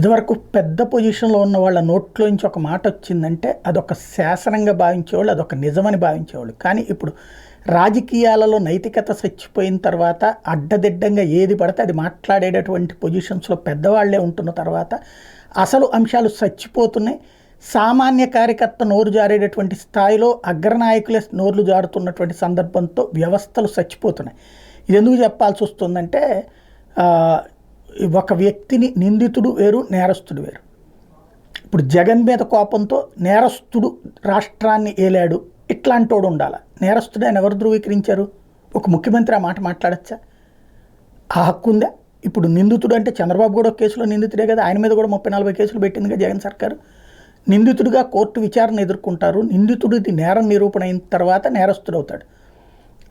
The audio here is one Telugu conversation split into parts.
ఇదివరకు పెద్ద పొజిషన్లో ఉన్న వాళ్ళ నోట్లోంచి ఒక మాట వచ్చిందంటే అదొక శాసనంగా భావించేవాళ్ళు, అదొక నిజమని భావించేవాళ్ళు. కానీ ఇప్పుడు రాజకీయాలలో నైతికత చచ్చిపోయిన తర్వాత అడ్డదిడ్డంగా ఏది పడితే అది మాట్లాడేటటువంటి పొజిషన్స్లో పెద్దవాళ్లే ఉంటున్న తర్వాత అసలు అంశాలు చచ్చిపోతున్నాయి. సామాన్య కార్యకర్త నోరు జారేటటువంటి స్థాయిలో అగ్రనాయకులే నోర్లు జారుతున్నటువంటి సందర్భంతో వ్యవస్థలు చచ్చిపోతున్నాయి. ఇది ఎందుకు చెప్పాల్సి వస్తుందంటే ఒక వ్యక్తిని నిందితుడు వేరు, నేరస్తుడు వేరు. ఇప్పుడు జగన్ మీద కోపంతో నేరస్తుడు రాష్ట్రాన్ని ఏలాడు ఇట్లాంటోడు ఉండాలి. నేరస్తుడు ఆయన ఎవరు ధృవీకరించారు? ఒక ముఖ్యమంత్రి ఆ మాట మాట్లాడచ్చా? ఆ హక్కు ఉందా? ఇప్పుడు నిందితుడు అంటే చంద్రబాబు కూడా ఒక కేసులో నిందితుడే కదా, ఆయన మీద కూడా 30-40 కేసులు పెట్టింది కదా జగన్ సర్కారు. నిందితుడిగా కోర్టు విచారణ ఎదుర్కొంటారు. నిందితుడిది నేరం నిరూపణ అయిన తర్వాత నేరస్తుడు అవుతాడు.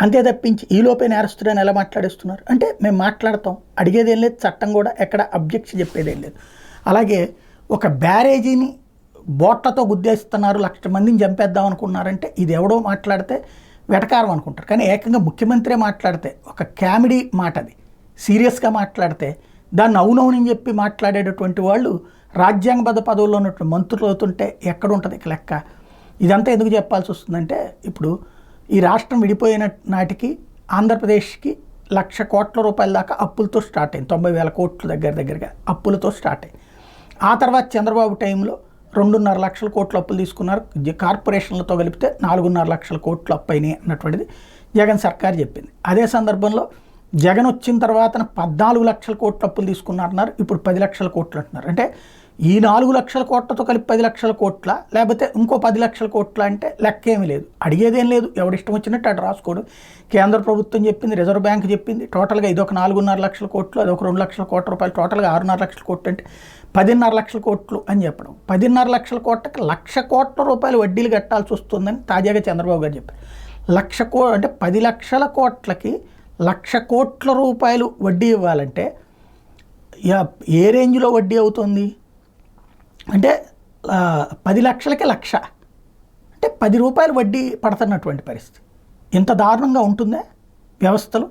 అంతే తప్పించి ఈలోపే నేరస్తుడని ఎలా మాట్లాడేస్తున్నారు అంటే మేము మాట్లాడతాం, అడిగేదేం లేదు, చట్టం కూడా ఎక్కడ అబ్జెక్షన్ చెప్పేదేం లేదు. అలాగే ఒక బ్యారేజీని బోట్లతో గుద్దేస్తున్నారు, 1,00,000 మందిని చంపేద్దాం అనుకున్నారంటే ఇది ఎవడో మాట్లాడితే వెటకారం అనుకుంటారు. కానీ ఏకంగా ముఖ్యమంత్రే మాట్లాడితే ఒక కామెడీ మాట, అది సీరియస్గా మాట్లాడితే దాన్ని అవునవునని చెప్పి మాట్లాడేటటువంటి వాళ్ళు రాజ్యాంగబద్ధ పదవుల్లో ఉన్నటువంటి మంత్రులు అవుతుంటే ఎక్కడ ఉంటుంది లెక్క? ఇదంతా ఎందుకు చెప్పాల్సి వస్తుందంటే ఇప్పుడు ఈ రాష్ట్రం విడిపోయిన నాటికి ఆంధ్రప్రదేశ్కి 1,00,000 కోట్ల రూపాయల దాకా అప్పులతో స్టార్ట్ అయింది. 90,000 కోట్ల దగ్గరగా అప్పులతో స్టార్ట్ అయింది. ఆ తర్వాత చంద్రబాబు టైంలో 2.5 లక్షల కోట్ల అప్పులు తీసుకున్నారు. కార్పొరేషన్లతో కలిపితే 4.5 లక్షల కోట్లు అప్పు అయినాయి అన్నటువంటిది జగన్ సర్కార్ చెప్పింది. అదే సందర్భంలో జగన్ వచ్చిన తర్వాత 14 లక్షల కోట్ల అప్పులు తీసుకున్నారన్నారు, ఇప్పుడు 10 లక్షల కోట్లు అంటున్నారు. అంటే ఈ 4 లక్షల కోట్లతో కలిపి 10 లక్షల కోట్ల, లేకపోతే ఇంకో 10 లక్షల కోట్ల అంటే లెక్కేమీ లేదు, అడిగేదేం లేదు, ఎవడిష్టం వచ్చినట్టు అటు రాసుకోడు. కేంద్ర ప్రభుత్వం చెప్పింది, రిజర్వ్ బ్యాంక్ చెప్పింది, టోటల్గా ఇదొక 4.5 లక్షల కోట్లు, అదొక 2 లక్షల కోట్ల రూపాయలు, టోటల్గా 6.5 లక్షల కోట్లు అంటే 10.5 లక్షల కోట్లు అని చెప్పడం. 10.5 లక్షల కోట్లకి 1,00,000 కోట్ల రూపాయలు వడ్డీలు కట్టాల్సి వస్తుందని తాజాగా చంద్రబాబు గారు చెప్పారు. 1,00,000 అంటే 10 లక్షల కోట్లకి 1,00,000 కోట్ల రూపాయలు వడ్డీ ఇవ్వాలంటే ఏ రేంజ్లో వడ్డీ అవుతుంది అంటే 10 లక్షలకి 1,00,000 అంటే 10 రూపాయలు వడ్డీ పడుతున్నటువంటి పరిస్థితి. ఇంత దారుణంగా ఉంటుందా వ్యవస్థలు?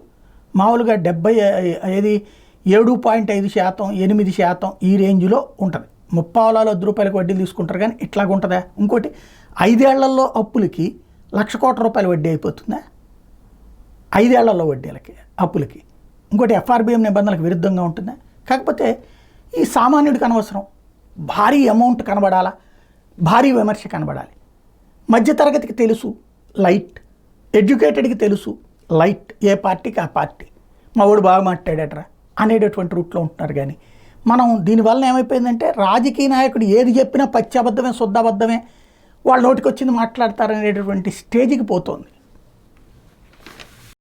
మామూలుగా 7.5%, 8% ఈ రేంజ్లో ఉంటుంది. 30 రూపాయలకు వడ్డీలు తీసుకుంటారు, కానీ ఇట్లాగ ఉంటుందా? ఇంకోటి 5 ఏళ్లలో అప్పులకి 1,00,000 కోట్ల రూపాయలు వడ్డీ అయిపోతుందా? 5 ఏళ్లలో వడ్డీలకి అప్పులకి. ఇంకోటి ఎఫ్ఆర్బిఎం నిబంధనలకు విరుద్ధంగా ఉంటుందా? కాకపోతే ఈ సామాన్యుడికి అనవసరం, భారీ అమౌంట్ కనబడాలా, భారీ విమర్శ కనబడాలి. మధ్యతరగతికి తెలుసు లైట్, ఎడ్యుకేటెడ్కి తెలుసు లైట్, ఏ పార్టీకి ఆ పార్టీ, మా వాడు బాగా మాట్లాడేటరా అనేటటువంటి రూట్లో ఉంటున్నారు. కానీ మనం దీనివల్ల ఏమైపోయిందంటే రాజకీయ నాయకుడు ఏది చెప్పినా పచ్చి అబద్ధమే, శుద్ధ అబద్ధమే, వాళ్ళ నోటికి వచ్చింది మాట్లాడతారనేటటువంటి స్టేజ్కి పోతుంది.